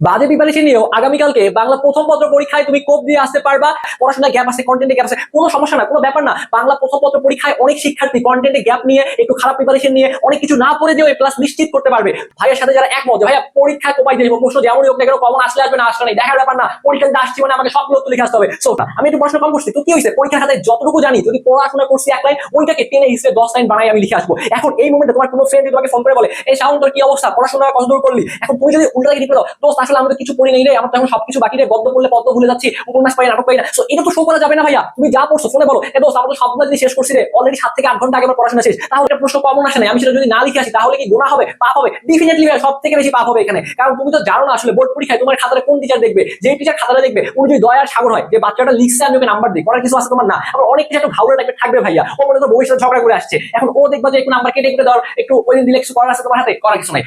বাজে প্রিপারেশন নিয়েও আগামীকালকে বাংলা প্রথম পত্র পরীক্ষায় তুমি কোপ দিয়ে আসতে পারবা। পড়াশোনায় গ্যাপ আছে, কন্টেন্টে গ্যাপ আছে, কোনো সমস্যা না, কোনো ব্যাপার না। বাংলা প্রথম পত্র পরীক্ষায় অনেক শিক্ষার্থী কন্টেন্টে গ্যাপ নিয়ে, একটু খারাপ প্রিপারেশন নিয়ে, অনেক কিছু না পড়ে দিয়েও প্লাস নিশ্চিত করতে পারবে। ভাইয়ের সাথে যারা একমত ভাইয়া পরীক্ষায় কোপাই দেবো, প্রশ্ন যেমনই হোক না কেন, কমন আসলে আসবে না আসলে নেই দেখার ব্যাপার না, পরীক্ষা দিতে আসছি মানে আমাকে সব উত্তর লিখে আসতে হবে। সো আমি একটু পড়াশোনা কম করছি তো কি হয়েছে, পরীক্ষার খাতায় যতটুকু জানি যদি পড়াশোনা করছি এক লাইন, ওইটাকে টেনে হিসেবে 10 লাইন বানাই আমি লিখে আসবো। এখন এই মুহূর্তে তোমার কোনো ফ্রেন্ড তোমাকে ফোন করে বলে, এই শাওন তোর কি অবস্থা, পড়াশোনা কতদূর করলি, এখন তুমি যদি উল্টা লিখে দাও, দোস্ত আসলে আমি তো কিছু পড়ি নেই রে, আমার তো এখন সবকিছু বাকি রে, গদ্য পড়লে পদ্ম ভুলে যাচ্ছি, উপন্যাস পাই নাটক পাই না। সো এটা তো শো করা যাবে না ভাইয়া। তুমি যা পড়ছো ফোনে বলো, এ দোস্ত আমরা তো সবগুলো যদি শেষ করছি রে, অলরেডি 7 থেকে 8 ঘন্টা আগে আমার পড়াশোনা শেষ, তাহলে এটা প্রশ্ন কমন আসে না, আমি সেটা যদি না লিখে আসি তাহলে কি গুনাহ হবে, পাপ হবে? ডেফিনেটলি সব থেকে বেশি পাপ হবে এখানে। কারণ তুমি তো জানো না আসলে বোর্ড পরীক্ষায় তোমার খাতাটা কোন টিচার দেখবে। যে টিচার খাতাটা দেখবে উনি যদি দয়ার সাগর হয়, যে বাচ্চাটা লিখছে আমি ওকে নাম্বার দিই, করার কিছু আছে তোমার না। আবার অনেক কিছু একটা ভাউরা টাইপের থাকবে ভাইয়া, ও মনে তো ভবিষ্যৎ ঝগড়া করে আসছে, এখন ও দেখবা যে একটু নাম্বার কেটে কেটে দেওয়ার, একটু ওই দিন দিলে কিছু করার আছে তোমার হাতে, করার কিছু নাই।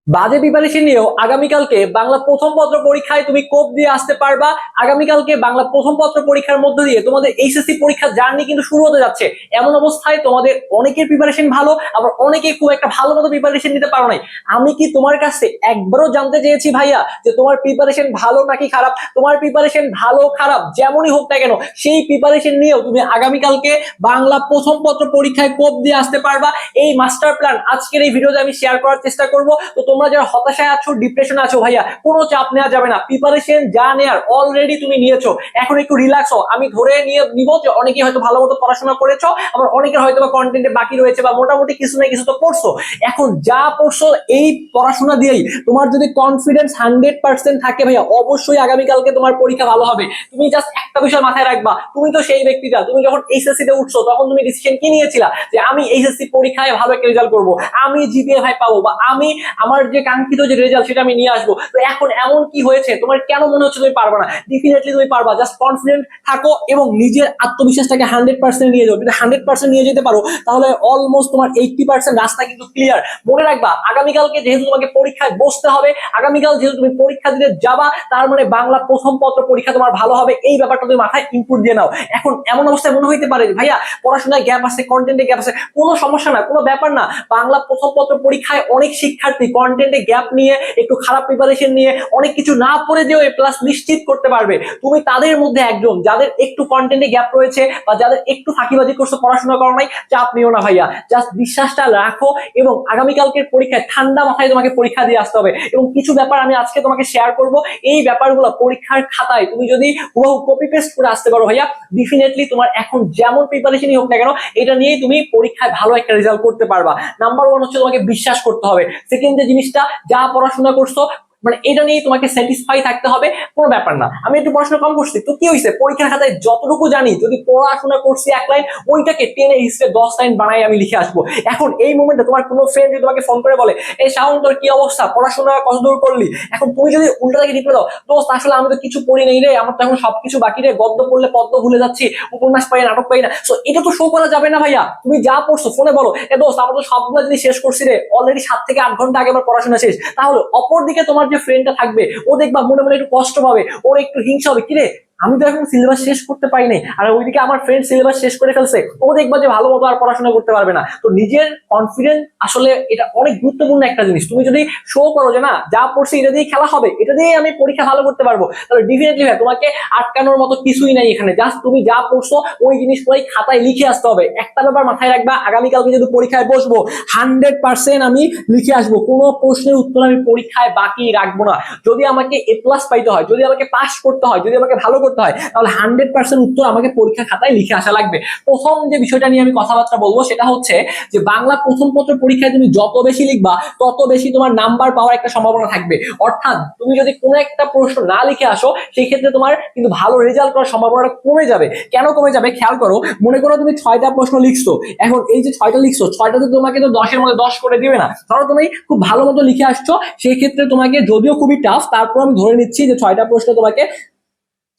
বাজে প্রিপারেশন নিয়েও আগামীকালকে বাংলা প্রথম পত্র পরীক্ষায় তুমি কোপ দিয়ে আসতে পারবা। আগামীকালকে বাংলা প্রথম পত্র পরীক্ষার মধ্য দিয়ে তোমাদের এইচএসসি পরীক্ষার জার্নি কিন্তু শুরু হতে যাচ্ছে। এমন অবস্থায় তোমাদের অনেকের প্রিপারেশন ভালো, আবার অনেকে খুব একটা ভালো মতো প্রিপারেশন নিতে পারো নাই। আমি কি তোমার কাছে একবারও জানতে চেয়েছি ভাইয়া যে তোমার প্রিপারেশন ভালো নাকি খারাপ? তোমার প্রিপারেশন ভালো খারাপ যেমনই হোক না কেন, সেই প্রিপারেশন নিয়েও তুমি আগামীকালকে বাংলা প্রথম পত্র পরীক্ষায় কোপ দিয়ে আসতে পারবা। এই মাস্টার প্ল্যান আজকের এই ভিডিওতে আমি শেয়ার করার চেষ্টা করবো। তো তোমরা যারা হতাশায় আছো, ডিপ্রেশনে আছো ভাইয়া, কোনো চাপ নেওয়া যাবে না, প্রিপারেশন যা নেয়ার অলরেডি তুমি নিয়েছো, এখন একটু রিল্যাক্স হও। আমি ধরে নিয়ে নিব যে অনেকেই হয়তো ভালো মতো পড়াশোনা করেছো, আবার অনেকের হয়তো বা কন্টেন্টে বাকি রয়েছে, বা মোটামুটি কিছু না কিছু তো পড়ছো। এখন যা পড়ছো এই পড়াশোনা দিয়েই তোমার যদি কনফিডেন্স 100% থাকে ভাইয়া, অবশ্যই আগামীকালকে তোমার পরীক্ষা ভালো হবে। তুমি জাস্ট একটা বিষয় মাথায় রাখবা, তুমি তো সেই ব্যক্তিটা, তুমি যখন এইচএসসি তে উঠছো তখন তুমি ডিসিশন কি নিয়েছিলা যে আমি এইচএসসি পরীক্ষায় ভালো একটা রেজাল্ট করবো, আমি জিপিএ ভাই পাবো, বা আমি আমার যে কাঙ্ক্ষিত যে রেজাল্ট সেটা আমি নিয়ে আসবো। তো এখন এমন কি হয়েছে, তোমার কেন মনে হচ্ছে তুমি পারবে না? ডেফিনেটলি তুমি পারবা, জাস্ট কনফিডেন্ট থাকো এবং নিজের আত্মবিশ্বাসটাকে 100% নিয়ে যাও। যদি 100% নিয়ে যেতে পারো তাহলে অলমোস্ট তোমার 80% রাস্তা কিন্তু ক্লিয়ার। মনে রাখবা আগামীকালকে যেহেতু তোমাকে পরীক্ষায় বসতে হবে, আগামীকাল যেহেতু তুমি পরীক্ষা দিতে যাবা, তার মানে বাংলা প্রথম পত্র পরীক্ষা তোমার ভালো হবে, এই ব্যাপারটা তুমি মাথায় ইনপুট দিয়ে নাও। এখন এমন অবস্থায় মনে হইতে পারে ভাইয়া পড়াশোনায় গ্যাপ আছে, কন্টেন্টে গ্যাপ আছে, কোনো সমস্যা না, কোনো ব্যাপার না। বাংলা প্রথম পত্র পরীক্ষায় অনেক শিক্ষার্থী কন্টেন্টে গ্যাপ নিয়ে, একটু খারাপ প্রিপারেশন নিয়ে, অনেক কিছু না পড়ে দিয়েও প্লাস নিশ্চিত করতে পারবে। তুমি তাদের মধ্যে একজন, যাদের একটু কন্টেন্টে গ্যাপ রয়েছে বা যাদের একটু ফাঁকিবাজি করছো, পড়াশোনা করো নাই, চাপ নিও না ভাইয়া, জাস্ট বিশ্বাসটা রাখো এবং আগামীকালকের পরীক্ষায় ঠান্ডা মাথায় তোমাকে পরীক্ষা দিয়ে আসতে হবে। এবং কিছু ব্যাপার আমি আজকে তোমাকে শেয়ার করব, এই ব্যাপারগুলো পরীক্ষার খাতায় তুমি যদি হুবহু কপি পেস্ট করে আসতে পারো ভাইয়া, ডেফিনেটলি তোমার এখন যেমন প্রিপারেশনই হোক না কেন, এটা নিয়েই তুমি পরীক্ষায় ভালো একটা রেজাল্ট করতে পারবা। নাম্বার ওয়ান হচ্ছে তোমাকে বিশ্বাস করতে হবে। সেকেন্ড যে জিনিসটা, যা পড়াশোনা করছো মানে এটা নিয়ে তোমাকে স্যাটিসফাই থাকতে হবে, কোনো ব্যাপার না। আমি একটু পড়াশোনা কম করছি তো কি হয়েছে, পরীক্ষার খাতায় যতটুকু জানি যদি পড়াশোনা করছি এক লাইন, ওইটাকে টেনে হিসেবে 10 লাইন বানাই আমি লিখে আসবো। এখন এই মুমেন্টে তোমার কোনো ফ্রেন্ড যদি তোমাকে ফোন করে বলে, এই শাওন তোর কি অবস্থা, পড়াশোনা কতদূর করলি, এখন তুমি যদি উল্টা থেকে রিপ্লাই দাও, দোস্ত আসলে আমি তো কিছু পড়ি নেই রে, আমার তো এখন সবকিছু বাকি রে, গদ্য পড়লে পদ্ম ভুলে যাচ্ছি, উপন্যাস পাই নাটক পাই না। সো এটা তো শো করা যাবে না ভাইয়া। তুমি যা পড়ছো ফোনে বলো, এ দোস্ত আমরা তো সবগুলো যদি শেষ করছি রে, অলরেডি 7 থেকে 8 ঘন্টা আগে আমার পড়াশোনা শেষ, তাহলে অপরদিকে তোমার যে ফ্রেন্ডটা থাকবে ও দেখবা মনে মনে একটু কষ্ট পাবে, ওর একটু হিংসা হবে, কিরে আমি তো এখন সিলেবাস শেষ করতে পারি নাই, আর ওইদিকে আমার ফ্রেন্ড সিলেবাস শেষ করে ফেলছে, ও দেখবা যে ভালো মতো আর পড়াশোনা করতে পারবে না। তো নিজের কনফিডেন্স আসলে এটা অনেক গুরুত্বপূর্ণ একটা জিনিস। তুমি যদি শো করো যে না যা পড়ছি এটা দিয়ে খেলা হবে, এটা দিয়ে আমি পরীক্ষা ভালো করতে পারবো, তাহলে ডেফিনেটলি ভাই তোমাকে আটকানোর মতো কিছুই নাই এখানে। জাস্ট তুমি যা পড়ছো ওই জিনিসগুলোই খাতায় লিখে আসতে হবে। একটা ব্যাপার মাথায় রাখবা, আগামীকালকে যদি পরীক্ষায় বসবো 100% আমি লিখে আসবো, কোনো প্রশ্নের উত্তর আমি পরীক্ষায় বাকি রাখবো না। যদি আমাকে এ প্লাস পাইতে হয়, যদি আমাকে পাস করতে হয়, যদি আমাকে ভালো করতে হয়, তাহলে 100% উত্তর আমাকে পরীক্ষার খাতায় লিখে আসা লাগবে। প্রথম যে বিষয়টা নিয়ে আমি কথাবার্তা বলবো সেটা হচ্ছে যে বাংলা প্রথম পত্র পরীক্ষায় তুমি যত বেশি লিখবা তত বেশি তোমার নাম্বার পাওয়ার একটা সম্ভাবনা থাকবে। অর্থাৎ তুমি যদি কোনো একটা প্রশ্ন না লিখে আসো, সেই ক্ষেত্রে তোমার কিন্তু ভালো রেজাল্ট করার সম্ভাবনাটা কমে যাবে। কেন কমে যাবে খেয়াল করো, মনে করো তুমি 6টা প্রশ্ন লিখছো, এখন এই যে 6টা লিখছো, 6টাতে তোমাকে তো 10-এর মধ্যে 10 করে দিবে না। ধরো তুমি খুব ভালো মতো লিখে আসছো, সেই ক্ষেত্রে তোমাকে যদিও খুবই টাফ, তারপর আমি ধরে নিচ্ছি যে 6টা প্রশ্ন তোমাকে,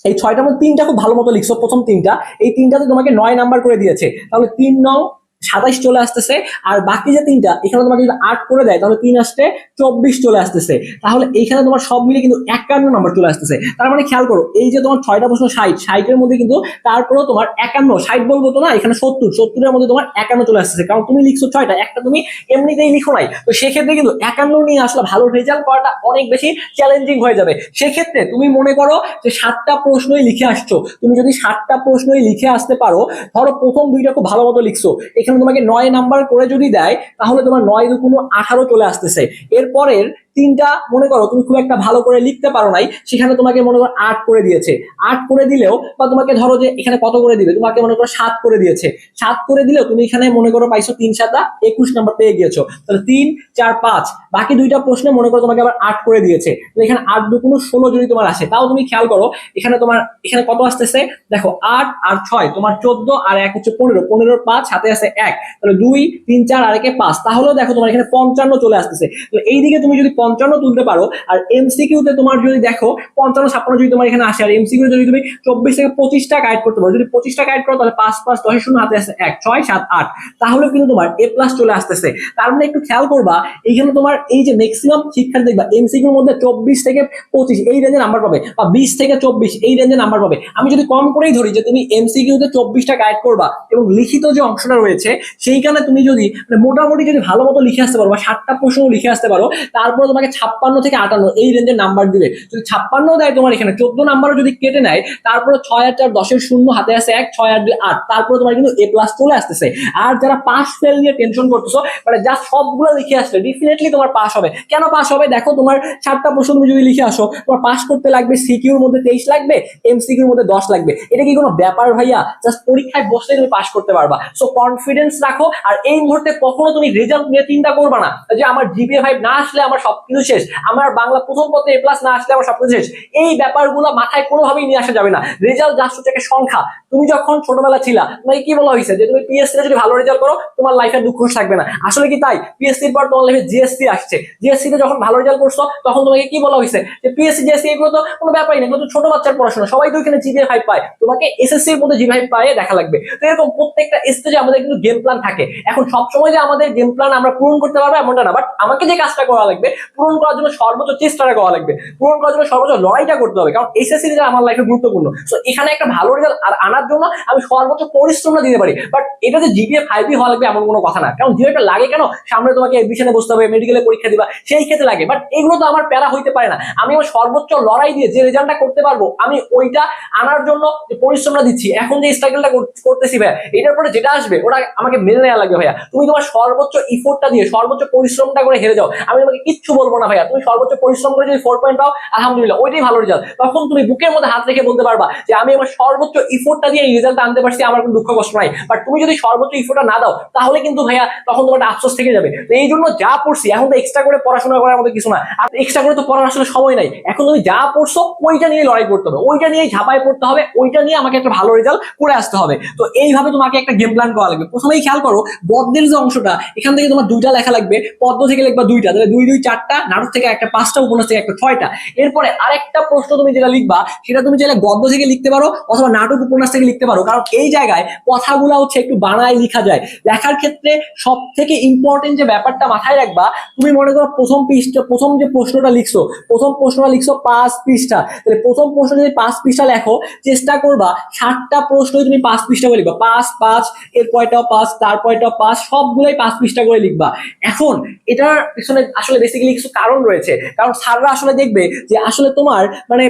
এই 6টার মধ্যে 3টা খুব ভালো মতো লিখছো, প্রথম 3টা, এই 3টাতে তোমাকে 9 নাম্বার করে দিয়েছে, তাহলে 3 9 27 চলে আসতেছে, আর বাকি যে 3টা এখানে তোমাকে যদি 8 করে দেয় তাহলে 3 আসতে 24 চলে আসতেছে। তাহলে এইখানে তোমার সব মিলে কিন্তু 51 নাম্বার চলে আসতেছে। তার মানে খেয়াল করো, এই যে তোমার 6টা প্রশ্ন 60 এর মধ্যে কিন্তু তারপরেও তোমার 51, 60 বলবো তো না, এখানে 70 এর মধ্যে তোমার 51 চলে আসতেছে, কারণ তুমি লিখছো 6টা, একটা তুমি এমনিতেই লিখো নাই। তো সেক্ষেত্রে কিন্তু 51 নিয়ে আসলে ভালো রেজাল্ট করাটা অনেক বেশি চ্যালেঞ্জিং হয়ে যাবে। সেক্ষেত্রে তুমি মনে করো যে 7টা প্রশ্নই লিখে আসছো, তুমি যদি 7টা প্রশ্নই লিখে আসতে পারো, ধরো প্রথম 2টা খুব ভালো মতো লিখছো, এখানে তোমাকে 9 নাম্বার করে যদি দেয় তাহলে তোমার 9 দুগুণ 18 চলে আসতেছে। এরপরের 3টা মনে করো তুমি খুব একটা ভালো করে লিখতে পারো নাই, সেখানে তোমাকে মনে করো 8 করে দিয়েছে। 8 করে দিলেও বা তোমাকে ধরো যে এখানে কত করে দিবে, তোমাকে মনে করো 7 করে দিয়েছে। 7 করে দিলেও তুমি এখানে মনে করো পাইছো 3 7 21 নাম্বার পেয়ে গিয়েছো। তাহলে 3 4 5, বাকি 2টা প্রশ্নে মনে করো তোমাকে আবার 8 করে দিয়েছে। তো এখানে 8 দুগুণ 16 যদি তোমার আসে, তাও তুমি খেয়াল করো এখানে তোমার এখানে কত আসতেছে, দেখো 8 আর 6 তোমার 14, আর 1 হচ্ছে 15, 15 5 হাতে আছে 1, তাহলে 2 3 4 আর 1 5, তাহলেও দেখো তোমার এখানে 55 চলে আসতেছে। তো এইদিকে তুমি যদি 55 তুলতে পারো, আর এমসিকিউতে তোমার যদি দেখো 55 56 যদি তোমার এখানে আসে, আর এমসিকিউ যদি তুমি 24 থেকে 25টা গাইড করতে পারো, যদি 25টা গাইড করো তাহলে 5 5 10 শূন্য হাতে আছে 1 6 7 8, তাহলে কিন্তু তোমার এ প্লাস চলে আসতেছে। তার মানে একটু খেয়াল করবা, এইখানে তোমার এই যে ম্যাক্সিমাম শিক্ষার্থী দেখবা এমসিকিউর মধ্যে 24 থেকে 25 এই রেঞ্জে নাম্বার পাবে, বা 20 থেকে 24 এই রেঞ্জে নাম্বার পাবে। আমি যদি কম করেই ধরি যে তুমি এমসিকিউতে 24টা গাইড করবা, এবং লিখিত যে অংশটা রয়েছে সেইখানে তুমি যদি মোটামুটি যদি ভালো মতো লিখে আসতে পারো, বা 7টা প্রশ্ন লিখে আসতে পারো, তারপরে তোমাকে 56 থেকে 58 এই রেঞ্জের নাম্বার দিবে। যদি 56 দেয় তোমার এখানে 14 নাম্বারও যদি কেটে নেয়, তারপরে 6 আর 4 10 শূন্য হাতে আছে 1 6 আর 2 8, তারপরে তোমার কিন্তু এ প্লাস চলে আসতেছে। আর যারা পাস ফেল নিয়ে টেনশন করতেছো, মানে যা সবগুলো লিখে আসলে ডেফিনেটলি তোমার পাস হবে। কেন পাস হবে, দেখো তোমার 7টা প্রশ্ন তুমি যদি লিখে আসো, তোমার পাস করতে লাগবে সিকিউর মধ্যে 23 লাগবে, এমসিকিউর মধ্যে 10 লাগবে। এটা কি কোনো ব্যাপার ভাইয়া? জাস্ট পরীক্ষায় বসলে তুমি পাস করতে পারবা। সো কনফিডেন্স রাখো, আর এই মুহূর্তে কখনো তুমি রেজাল্ট নিয়ে চিন্তা করবা না যে আমার জিপিএ 5 না আসলে আমার সবকিছু শেষ, আমার বাংলা প্রথম পত্রে এ প্লাস না আসলে আমার সবকিছু শেষ। এই ব্যাপারগুলো মাথায় কোনোভাবেই নিয়ে আসা যাবে না। রেজাল্ট জাস্ট হচ্ছে একটা সংখ্যা। তুমি যখন ছোটবেলা ছিলা তোমাকে কি বলা হয়েছে যে তুমি পিএসসি তে যদি ভালো রেজাল্ট করো তোমার লাইফে দুঃখ থাকবে না, আসলে কি তাই? পিএসসি এর পর তোমার লাইফে জিএসসি আসছে, জিএসসি তে যখন ভালো রেজাল্ট করছো তখন তোমাকে কি বলা হয়েছে যে পিএসসি জিএসসি এগুলো তো কোনো ব্যাপারই না, এগুলো তো ছোট বাচ্চার পড়াশোনা, সবাই তো এখানে জিপিএ 5 পায়, তোমাকে এসএসসি এর মধ্যে জি 5 পায় দেখা লাগবে। তো এরকম প্রত্যেকটা স্টেজে আমাদের কিন্তু গেম প্ল্যান থাকে। এখন সবসময় যে আমাদের গেম প্ল্যান আমরা পূরণ করতে পারবো এমনটা না, বাট আমাকে যে কাজটা করা লাগবে পূরণ করার জন্য সর্বোচ্চ চেষ্টাটা করা লাগবে, পূরণ করার জন্য সর্বোচ্চ লড়াইটা করতে হবে, কারণ এসএসসি রেজাল্ট আমার লাইফে গুরুত্বপূর্ণ। সো এখানে একটা ভালো রেজাল্ট আর আনার জন্য আমি সর্বোচ্চ পরিশ্রমটা দিতে পারি, বাট এটা যে জিপিএ 5 হওয়া লাগবে এমন কোনো কথা না। কারণ জিপিএটা লাগে কেন, সামনে তোমাকে এডমিশনে বসতে হবে, মেডিকেলে পরীক্ষা দিবা, সেই ক্ষেত্রে লাগে, বাট এগুলো তো আমার প্যারা হইতে পারে না। আমি আমার সর্বোচ্চ লড়াই দিয়ে যে রেজাল্টটা করতে পারবো আমি ওইটা আনার জন্য যে পরিশ্রমটা দিচ্ছি, এখন যে স্ট্রাগলটা করতেছি ভাইয়া, এটার পরে যেটা আসবে ওটা আমাকে মেনে নেওয়া লাগবে ভাইয়া। তুমি তোমার সর্বোচ্চ ইফোর্টটা দিয়ে সর্বোচ্চ পরিশ্রমটা করে হেরে যাও, আমি তোমাকে কিচ্ছু বলবো না ভাইয়া। তুমি সর্বোচ্চ পরিশ্রম করে যদি 4 পয়েন্ট পাও আলহামদুলিল্লাহ, ওইটাই ভালো রেজাল্ট। তখন তুমি বুকের মধ্যে হাত রেখে বলতে পারবা যে আমি আমার সর্বোচ্চ ইফোর্টটা দিয়ে এই রেজাল্টটা আনতে পারছি, আমার কোনো দুঃখ কষ্ট নাই। বাট তুমি যদি সর্বোচ্চ ইফোর্টটা না দাও তাহলে কিন্তু ভাইয়া তখন তোমার আফসোস থেকে যাবে। তো এই জন্য যা পড়ছি এখন তো এক্সট্রা করে পড়াশোনা করার মতো কিছু না, আর এক্সট্রা করে তো পড়ার আসলে সময় নাই। এখন তুমি যা পড়ছো ওইটা নিয়ে লড়াই করতে হবে, ওইটা নিয়ে ঝাঁপায় পড়তে হবে, ওইটা নিয়ে আমাকে একটা ভালো রেজাল্ট করে আসতে হবে। তো এইভাবে তোমাকে একটা গেম প্ল্যান করা লাগবে। প্রথমেই খেয়াল করো গদ্যের যে অংশটা, এখান থেকে তোমার 2টা লেখা লাগবে, পদ্য থেকে লিখবা 2টা, তাহলে 2 2 4টা, নাটক থেকে একটা 5টা, উপন্যাস থেকে একটা 6টা। এরপরে আরেকটা প্রশ্ন তুমি যেটা লিখবা সেটা তুমি চাইলে গদ্য থেকে লিখতে পারো অথবা নাটক উপন্যাস থেকে লিখতে পারো, কারণ এই জায়গায় কথাগুলো হচ্ছে একটু বানায় লেখা যায়। লেখার ক্ষেত্রে সব থেকে ইম্পর্টেন্ট যে ব্যাপারটা মাথায় রাখবা, তুমি মনে করো প্রথম পৃষ্ঠা, প্রথম যে প্রশ্নটা লিখছো, প্রথম প্রশ্নটা লিখছো 5 পৃষ্ঠা, তাহলে প্রথম প্রশ্ন যদি 5 পৃষ্ঠা লেখো, চেষ্টা করবা 7টা প্রশ্ন তুমি 5 পৃষ্ঠা করে লিখবা, 5 5 এর পয়টাও 5 তার পয়টাও 5, সবগুলোই 5 পৃষ্ঠা করে লিখবা। এখন এটার পিছনে আসলে বেসিক্যালি কিছু কারণ রয়েছে, কারণ স্যাররা আসলে দেখবে যে আসলে তোমার মানে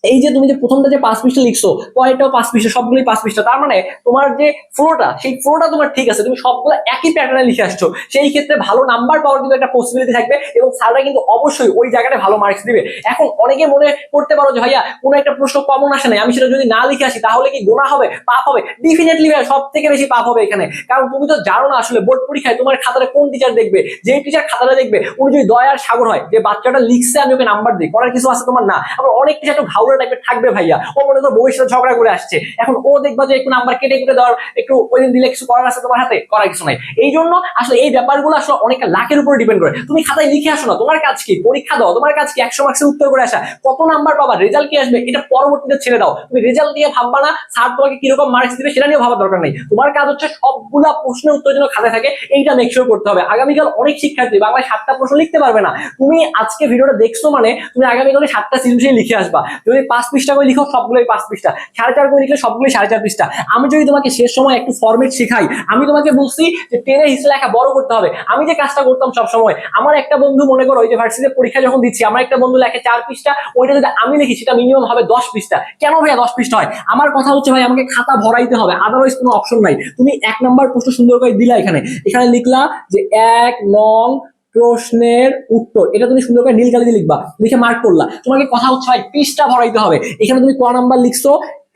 এই যে তুমি যে প্রথমটা যে 5 পৃষ্ঠা লিখছো, পরেরটাও 5 পৃষ্ঠা, সবগুলোই 5 পৃষ্ঠা, তার মানে তোমার যে ফ্লোটা সেই ফ্লোটা তোমার ঠিক আছে, তুমি সবগুলো একই প্যাটার্নে লিখে আসছো, সেই ক্ষেত্রে ভালো নাম্বার পাওয়ার কিন্তু একটা পসিবিলিটি থাকবে, এবং স্যাররা কিন্তু অবশ্যই ওই জায়গাটা ভালো মার্কস দিবে। এখন অনেকে মনে করতে পারো যে ভাইয়া কোনো একটা প্রশ্ন কমন আসে নাই, আমি সেটা যদি না লিখে আসি তাহলে কি গোনা হবে, পাপ হবে? ডেফিনেটলি ভাইয়া সব থেকে বেশি পাপ হবে এখানে, কারণ তুমি তো জানো না আসলে বোর্ড পরীক্ষায় তোমার খাতাটা কোন টিচার দেখবে। যে টিচার খাতাটা দেখবে উনি যদি দয়ার সাগর হয়, যে বাচ্চাটা লিখছে আমি ওকে নাম্বার দিই, করার কিছু আছে তোমার না। আবার অনেক টিচার তো ঘাউরা ঝগড়া টাইপের থাকবে ভাইয়া। ও মনে করো বউয়ের সাথে ঝগড়া করে আসছে, এখন ও দেখবা যে একটু নাম্বার কেটে কেটে দেওয়ার, একটু ওই দিন দিলে কিছু করার আছে তোমার হাতে, করার কিছু নাই। এই জন্য আসলে এই ব্যাপারগুলো আসলে অনেকটা লাখের উপর ডিপেন্ড করে। তুমি খাতায় লিখে আসো না, তোমার কাজ কি পরীক্ষা দাও, তোমার কাজ কি 100 মার্কসের উত্তর করে আসা, কত নাম্বার পাবা, রেজাল্ট কি আসবে এটা পরবর্তীতে ছেড়ে দাও। তুমি রেজাল্ট নিয়ে ভাববা না, স্যার তোমাকে কিরকম মার্কস দিবে সেটা নিয়ে ভাবার দরকার নেই। তোমার কাজ হচ্ছে সবগুলা প্রশ্নের উত্তর যেন খাতায় থাকে এইটা মেক শিওর করতে হবে। আগামীকাল অনেক শিক্ষার্থী বাংলায় 7টা প্রশ্ন লিখতে পারবে না। তুমি আজকে ভিডিওটা দেখছো মানে তুমি আগামীকালে 7টা সৃজনশীল লিখে আসবা। যদি 5 পৃষ্ঠা করে লিখো সবগুলোই 5 পৃষ্ঠা, 4.5 করে লিখলে সবগুলোই 4.5 পৃষ্ঠা। আমি যদি তোমাকে শেষ সময় একটু ফরম্যাট শিখাই, আমি তোমাকে বলছি যে টেনে হিস্ট্রি লেখা বড় করতে হবে, আমি যে কাজটা করতাম সব সময়, আমার একটা বন্ধু মনে করো ওই যে ভার্সিটিতে পরীক্ষা যখন দিচ্ছি, আমার একটা বন্ধু লেখে 4 পৃষ্ঠা, ওইটা যদি আমি লিখি সেটা মিনিমাম হবে 10 পৃষ্ঠা। কেন ভাইয়া 10 পৃষ্ঠা হয়? আমার কথা হচ্ছে ভাই আমাকে খাতা ভরাইতে হবে, আদারওয়াইজ কোনো অপশন নাই। তুমি 1 নাম্বার প্রশ্ন সুন্দর করে দিলা, এখানে এখানে লিখলা যে 1 নং প্রশ্নের উত্তর, এটা তুমি সুন্দর করে নীল কালি দিয়ে লিখবা, লিখে মার্ক করলা। তোমাকে কথা হচ্ছে ভাই পৃষ্ঠা ভরাইতে হবে। এখানে তুমি ক নাম্বার লিখছো,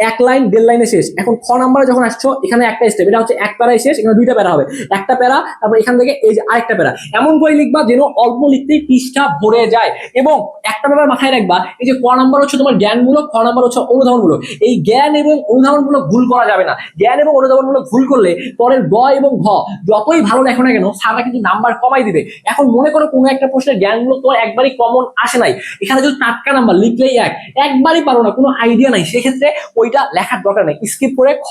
1 লাইন 1.5 লাইনে শেষ। এখন খ নাম্বারে যখন আসছো এখানে একটা স্টেপ, এটা হচ্ছে 1 প্যারায় শেষ, এখানে 2টা প্যারা হবে, একটা প্যারা তারপর এখান থেকে এই যে আরেকটা প্যারা, এমন করে লিখবা যেন অল্প লিখতেই পৃষ্ঠা ভরে যায়। এবং একটা ব্যাপার মাথায় রাখবা, এই যে ক নাম্বার হচ্ছে তোমার জ্ঞানমূলক, খ নাম্বার হচ্ছে অনুধাবনমূলক। এই জ্ঞান এবং অনুধাবনমূলক ভুল করা যাবে না। জ্ঞান এবং অনুধাবনমূলক ভুল করলে পরের গ এবং ঘ যতই ভালো লেখো না কেন স্যাররা কিন্তু নাম্বার কমাই দিবে। এখন মনে করো কোনো একটা প্রশ্নের জ্ঞানমূলক তোমার একবারই কমন আসে নাই, এখানে যদি টাটকা নাম্বার লিখলেই একবারই পারো না, কোনো আইডিয়া নাই, সেক্ষেত্রে ওইটা লেখার দরকার নেই, স্কিপ করে খ,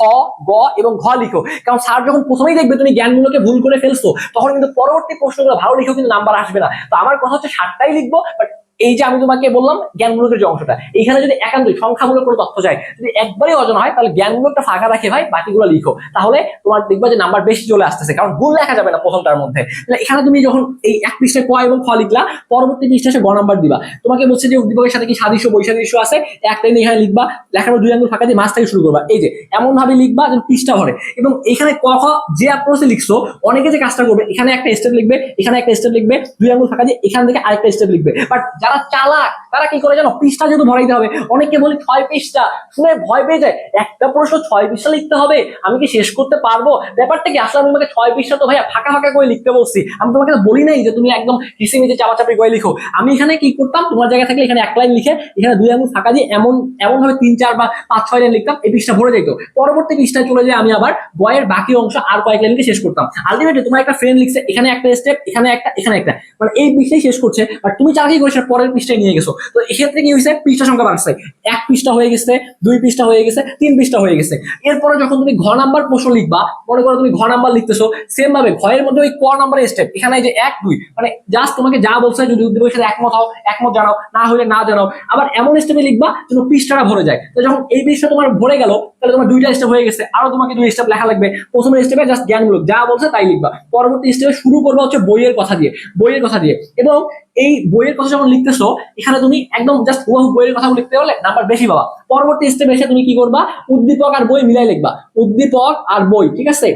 গ এবং ঘ লিখো। কারণ স্যার যখন প্রথমেই দেখবে তুমি জ্ঞানমূলকে ভুল করে ফেলছো, তখন কিন্তু পরবর্তী প্রশ্নগুলো ভালো লিখেও কিন্তু নাম্বার আসবে না। তো আমার কথা হচ্ছে 7টাই লিখবো, বাট এই যে আমি তোমাকে বললাম জ্ঞানমূলকের যে অংশটা, এখানে যদি একান্তই সংখ্যামূলক কোনো তথ্য যায়, যদি একবারই অজানা হয় তাহলে জ্ঞানমূলকটা ফাঁকা রাখে ভাই বাকিগুলো লিখো, তাহলে তোমার দেখবা যে নাম্বার বেশি চলে আসতেছে, কারণ ভুল লেখা যাবে না প্রথমটার মধ্যে। এখানে তুমি যখন এই 1 পৃষ্ঠায় ক এবং খ লিখলা, পরবর্তী পৃষ্ঠায় গ নাম্বার দিবা। তোমাকে বলছে যে উদ্দীপকের সাথে কি সাদৃশ্য বৈসাদৃশ্য আছে, একটা এখানে লিখবা, লেখার 2 আঙ্গুল ফাঁকা দিয়ে মাঝ থেকে শুরু করবা, এই যে এমন ভাবে লিখবা যেন পৃষ্ঠা ভরে। এবং এখানে ক খ যে অ্যাপ্রোচে লিখছো, অনেকে যে কাজটা করবে এখানে একটা স্টেপ লিখবে, এখানে একটা স্টেপ লিখবে, 2 আঙ্গুল ফাঁকা দিয়ে এখান থেকে আরেকটা স্টেপ লিখবে। বাট যারা চালাক তারা কি করে জানো, পৃষ্ঠা যেহেতু ভরাইতে হবে, অনেকে বলি 6 পৃষ্ঠা, শুনে ভয় পেয়ে যায়, একটা প্রশ্ন 6 পৃষ্ঠা লিখতে হবে, আমি কি শেষ করতে পারবো? ব্যাপারটা কি আসলে আমি তোমাকে 6 পৃষ্ঠা তো ভাইয়া ফাঁকা ফাঁকা করে লিখতে বলছি, আমি তোমাকে বলি নাই যে তুমি একদম হিসেমিতে চাপাচাপি করে লিখো। আমি এখানে কি করতাম, তোমার জায়গা থাকলে এখানে 1 লাইন লিখে এখানে 2 আঙ্গুল ফাঁকা দিয়ে এমন এমন ভাবে 3 4 বা 5 6 লাইন লিখতাম, এই পৃষ্ঠা ভরে যেত। পরবর্তী পৃষ্ঠায় চলে যায় আমি আবার বইয়ের বাকি অংশ আর কয়েক লাইন লিখে শেষ করতাম। আলটিমেটলি তোমার একটা ফ্রেন্ড লিখছে, এখানে একটা স্টেপ, এখানে একটা, এখানে একটা, মানে এই পৃষ্ঠায় শেষ করছে, বাট তুমি চাকরি করেছো পরের পৃষ্ঠায় নিয়ে গেছো। তো এক্ষেত্রে কি হয়েছে, পৃষ্ঠা সংখ্যা বাড়ছে, 1 পৃষ্ঠা হয়ে গেছে, 2 পৃষ্ঠা হয়ে গেছে, 3 পৃষ্ঠা হয়ে গেছে। এরপরে যখন তুমি ঘ নাম্বার প্রশ্ন লিখবা, মনে করো তুমি ঘ নাম্বার লিখতেছো, সেম ভাবে ঘয়ের মধ্যে ওই ক নাম্বারের স্টেপ, এখানে যে 1 2, মানে জাস্ট তোমাকে যা বলছে যদি উদ্দীপকের সাথে একমত হও একমত জানাও, না হলে না জানাও। আবার এমন স্টেপে লিখবা যেন পৃষ্ঠাটা ভরে যায়। তো যখন এই পৃষ্ঠা তোমার ভরে গেল, তাহলে তোমার 2টা স্টেপ হয়ে গেছে, আরো তোমাকে 2 স্টেপ লেখা লাগবে। প্রথমের স্টেপে জাস্ট জ্ঞানমূলক যা বলছে তাই লিখবা, পরবর্তী স্টেপে শুরু করবা হচ্ছে বইয়ের কথা দিয়ে, বইয়ের কথা দিয়ে। এবং এই বইয়ের কথা যখন লিখতেছো, এখানে তুমি একদম জাস্ট বইয়ের কথা লিখতে হলে নাম্বার বেশি পাবা। পরবর্তী স্টেপে এসে তুমি কি করবা, উদ্দীপক আর বই মিলাই লিখবা, উদ্দীপক আর বই, ঠিক আছে,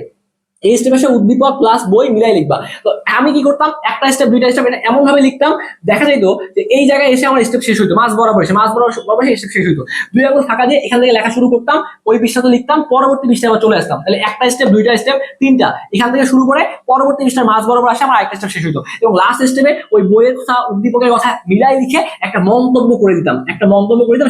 এই স্টেপে উদ্দীপক প্লাস বই মিলাই লিখবা। তো আমি কি করতাম, একটা স্টেপ 2টা স্টেপ এটা এমন ভাবে লিখতাম, দেখা যাইতো যে এই জায়গায় এসে আমার স্টেপ শেষ হইতো, মাঝ বরাবর এসে স্টেপ শেষ হইতো, 2 আঙ্গুল ফাঁকা দিয়ে এখান থেকে লেখা শুরু করতাম, ওই পৃষ্ঠাতে লিখতাম, পরবর্তী পৃষ্ঠায় আবার চলে আসতাম। তাহলে একটা স্টেপ 2টা স্টেপ 3টা এখান থেকে শুরু করে পরবর্তী পৃষ্ঠার মাঝ বরাবর আসে আমার আরেকটা স্টেপ শেষ হইতো। এবং লাস্ট স্টেপে ওই বইয়ের কথা উদ্দীপকের কথা মিলাই লিখে একটা মন্তব্য করে দিতাম,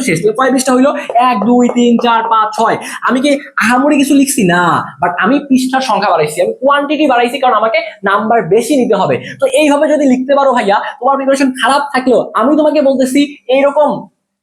শেষ। তাহলে কয় পৃষ্ঠা হইলো, 1 2 3 4 5 6। আমি কি আহামরি কিছু লিখছি না, বাট আমি পৃষ্ঠার সংখ্যা বাড়াইছি, আমি কোয়ান্টিটি বাড়াইছি, কারণ আমাকে নাম্বার বেশি নিতে হবে। তো এইভাবে যদি লিখতে পারো ভাইয়া, তোমার প্রিপারেশন খারাপ থাকলেও আমি তোমাকে বলতেছি এইরকম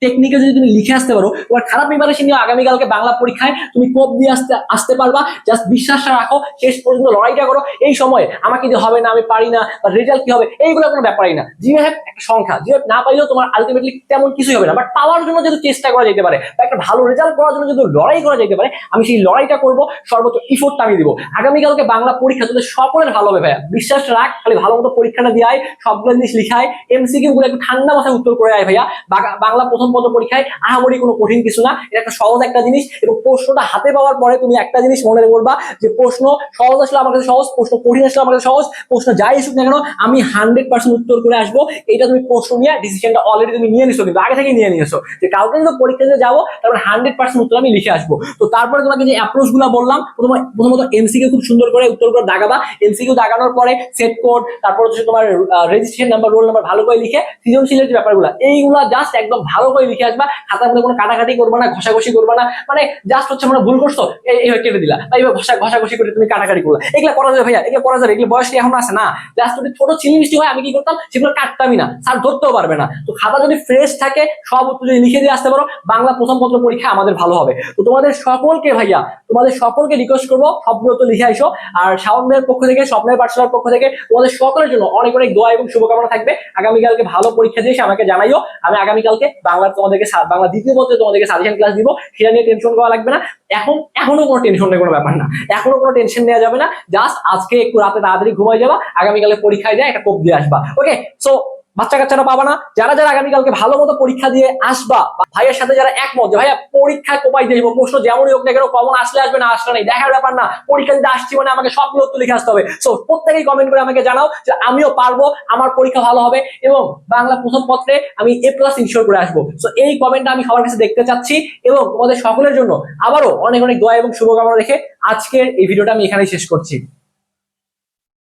টেকনিকে যদি তুমি লিখে আসতে পারো, তোমার খারাপ প্রিপারেশন নিয়ে আগামীকালকে বাংলা পরীক্ষায় তুমি কোপ দিয়ে আসতে পারবা। জাস্ট বিশ্বাসটা রাখো, শেষ পর্যন্ত লড়াইটা করো। এই সময় আমাকে যে হবে না, আমি পারি না, বা রেজাল্ট কি হবে, এইগুলো কোনো ব্যাপারই না। জিএফ একটা সংখ্যা, জিএফ না পাইলেও তোমার আলটিমেটলি তেমন কিছুই হবে না, বাট পাওয়ার জন্য যদি চেষ্টা করা যেতে পারে, বা একটা ভালো রেজাল্ট করার জন্য যদি লড়াই করা যেতে পারে, আমি সেই লড়াইটা করবো, সর্বোচ্চ ইফোর্টটা আমি দিব। আগামীকালকে বাংলা পরীক্ষা তোদের সকলের ভালো হবে ভাইয়া, বিশ্বাস রাখ, খালি ভালো মতো পরীক্ষাটা দিয়ে আয়, সবগুলো জিনিস লিখায়, এমসিকিউ গুলো একটু ঠান্ডা মাথায় উত্তর করে আয় ভাইয়া। বাংলা প্রথম পত্র পরীক্ষায় আহামরি কোনো কঠিন কিছু না, এটা একটা সহজ একটা জিনিস। এবং প্রশ্নটা হাতে পাওয়ার পরে তুমি একটা জিনিস মনে করবা, যে প্রশ্ন সহজ আসলে আমার কাছে সহজ, প্রশ্ন কঠিন আসলে আমার কাছে সহজ, প্রশ্ন যাই আসুক না কেন আমি 100% উত্তর করে আসবো। এটা তুমি প্রশ্ন নিয়ে ডিসিশনটা অলরেডি তুমি নিয়ে নিছো, কিন্তু আগে থেকে নিয়ে নিয়েছো যে কাউকে যদি পরীক্ষা দিতে যাবো তারপরে 100% উত্তর আমি লিখে আসবো। তো তারপরে তোমাকে যে অ্যাপ্রোচ গুলা বললাম, প্রথমত এমসিকিউ খুব সুন্দর করে উত্তর করে দাগাবা, এমসিকিউ দাগানোর পরে সেট কোড, তারপর হচ্ছে তোমার রেজিস্ট্রেশন নাম্বার, রোল নাম্বার ভালো করে লিখে সৃজনশীলের যে ব্যাপারগুলো এইগুলা জাস্ট একদম ভালো করে লিখে আসবা, খাতার মধ্যে কোনো কাটাকাটি করবা না, ঘষাঘষি করবা না, মানে জাস্ট হচ্ছে মানে ভুল করছো এইভাবে কেটে দিলা, বা এইভাবে ঘষাঘষি করে তুমি কাটাকাটি করলা, এগুলা করা যাবে ভাইয়া, এগুলো করা যাবে, এগুলো বয়স কি এখন আছে না? জাস্ট যদি ছোট চিনি মিষ্টি হয় আমি কি করতাম, সেগুলো কাটতামই না, স্যার ধরতেও পারবে না। তো খাতা যদি ফ্রেশ থাকে, সব উত্তর যদি লিখে দিয়ে আসতে পারো, বাংলা প্রথম পত্র পরীক্ষা আমাদের ভালো হবে। তো তোমাদের সকলকে ভাইয়া, তোমাদের সকলকে রিকোয়েস্ট করবো সবগুলো তো লিখে আইসো। আর শাওন ভাইয়ের পক্ষ থেকে, স্বপ্নের পাঠশালার পক্ষ থেকে তোমাদের সকলের জন্য অনেক অনেক দোয়া এবং শুভকামনা থাকবে। আগামীকালকে ভালো পরীক্ষা দিয়ে এসে আমাকে জানাইও। আমি আগামীকালকে বাংলা দ্বিতীয় পত্রে তোমাদেরকে সাজেশন ক্লাস দিব, সেটা নিয়ে টেনশন করা লাগবে না। এখনো কোনো টেনশন নেই, কোনো ব্যাপার না, এখনো কোনো টেনশন নেওয়া যাবে না। জাস্ট আজকে একটু রাতে তাড়াতাড়ি ঘুমাই যাবা, আগামীকালে পরীক্ষায় যায় একটা কোপ দিয়ে আসবা। ওকে, সো বাচ্চা কাচ্চারা পাবা না, যারা যারা আগামীকালকে ভালো মতো পরীক্ষা দিয়ে আসবা, ভাইয়ের সাথে যারা একমত ভাইয়া পরীক্ষায় কোপাই দিয়ে প্রশ্ন যেমনই হোক না কেন, কমন আসলে আসবে, না আসলে নেই, দেখার ব্যাপার না, পরীক্ষা দিতে আসছি মানে আমাকে সবগুলো উত্তর লিখে আসতে হবে। সো প্রত্যেকেই কমেন্ট করে আমাকে জানাও যে আমিও পারবো, আমার পরীক্ষা ভালো হবে এবং বাংলা প্রথম পত্রে আমি A+ ইনশিওর করে আসবো। সো এই কমেন্টটা আমি সবার কাছে দেখতে চাচ্ছি এবং তোমাদের সকলের জন্য আবারও অনেক অনেক দোয়া এবং শুভকামনা রেখে আজকের এই ভিডিওটা আমি এখানেই শেষ করছি।